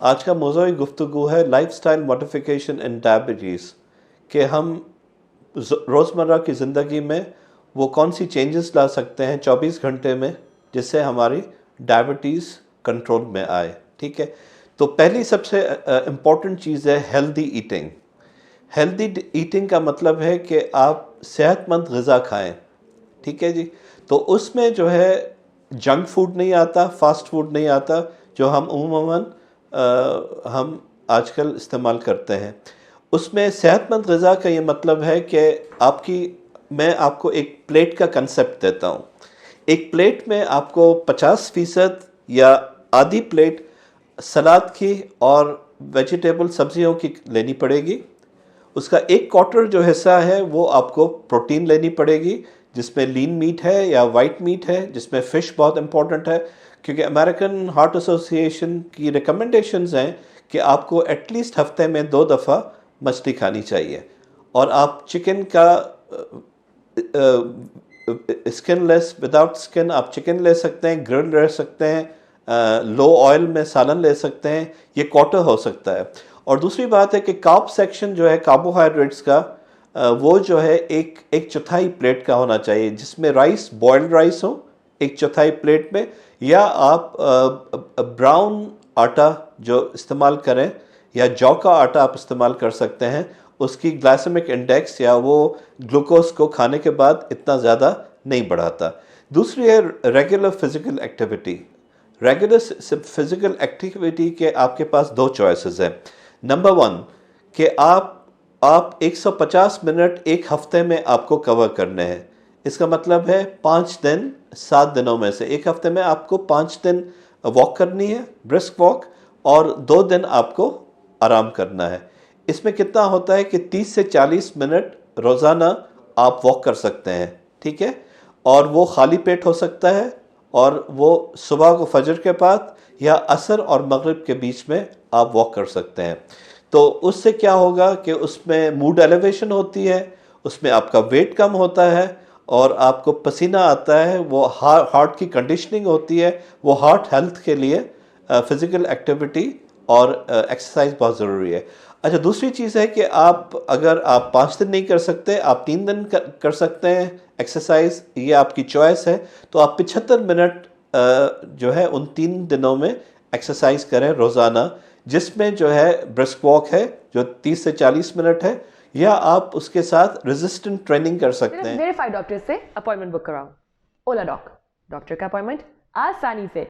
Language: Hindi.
आज का मौज़ूई गुफ्तगू है लाइफस्टाइल मॉडिफिकेशन इन डायबिटीज़, कि हम रोज़मर्रा की ज़िंदगी में वो कौन सी चेंजेस ला सकते हैं 24 घंटे में जिससे हमारी डायबिटीज़ कंट्रोल में आए। ठीक है, तो पहली सबसे इम्पॉर्टेंट चीज़ है हेल्दी ईटिंग। हेल्दी ईटिंग का मतलब है कि आप सेहतमंद ग़िज़ा खाएं। ठीक है जी, तो उसमें जो है जंक फूड नहीं आता, फास्ट फूड नहीं आता, जो हम उमूमन हम आजकल इस्तेमाल करते हैं। उसमें सेहतमंद ग़िज़ा का ये मतलब है कि मैं आपको एक प्लेट का कंसेप्ट देता हूँ। एक प्लेट में आपको 50% या आधी प्लेट सलाद की और वेजिटेबल सब्जियों की लेनी पड़ेगी। उसका एक क्वार्टर जो हिस्सा है वो आपको प्रोटीन लेनी पड़ेगी, जिसमें लीन मीट है या वाइट मीट है, जिसमें फ़िश बहुत इंपॉर्टेंट है, क्योंकि अमेरिकन हार्ट एसोसिएशन की रिकमेंडेशंस हैं कि आपको एटलीस्ट हफ्ते में 2 दफ़ा मछली खानी चाहिए। और आप चिकन का स्किन लेस, विदाउट स्किन आप चिकन ले सकते हैं, ग्रिल रह सकते हैं, लो ऑयल में सालन ले सकते हैं, ये क्वार्टर हो सकता है। और दूसरी बात है कि कार्ब सेक्शन जो है कार्बोहाइड्रेट्स का, वो जो है एक चौथाई प्लेट का होना चाहिए, जिसमें राइस, बॉइल्ड राइस हो एक चौथाई प्लेट में, या आप ब्राउन आटा जो इस्तेमाल करें या जौ का आटा आप इस्तेमाल कर सकते हैं। उसकी ग्लाइसेमिक इंडेक्स या वो ग्लूकोज को खाने के बाद इतना ज़्यादा नहीं बढ़ाता। दूसरी है regular physical activity. Regular physical activity के आपके पास 2 चॉइसेस हैं। नंबर 1 कि आप 150 मिनट एक हफ्ते में आपको कवर करने हैं। इसका मतलब है 5 दिन 7 दिनों में से एक हफ्ते में आपको 5 दिन वॉक करनी है, ब्रिस्क वॉक, और 2 दिन आपको आराम करना है। इसमें कितना होता है कि 30 से 40 मिनट रोज़ाना आप वॉक कर सकते हैं। ठीक है, और वो खाली पेट हो सकता है, और वो सुबह को फजर के बाद या असर और मगरिब के बीच में आप वॉक कर सकते हैं। तो उससे क्या होगा कि उसमें मूड एलिवेशन होती है, उसमें आपका वेट कम होता है, और आपको पसीना आता है, वो हार्ट की कंडीशनिंग होती है। वो हार्ट हेल्थ के लिए फिज़िकल एक्टिविटी और एक्सरसाइज बहुत ज़रूरी है। अच्छा, दूसरी चीज़ है कि अगर आप 5 दिन नहीं कर सकते, आप 3 दिन कर सकते हैं एक्सरसाइज, ये आपकी चॉइस है। तो आप 75 मिनट जो है उन 3 दिनों में एक्सरसाइज करें रोज़ाना, जिसमें जो है ब्रिस्क वॉक है जो 30 से 40 मिनट है, या आप उसके साथ रेजिस्टेंट ट्रेनिंग कर सकते हैं। वेरीफाइड डॉक्टर से अपॉइंटमेंट बुक कराओ। ओला डॉक, डॉक्टर का अपॉइंटमेंट आसानी से।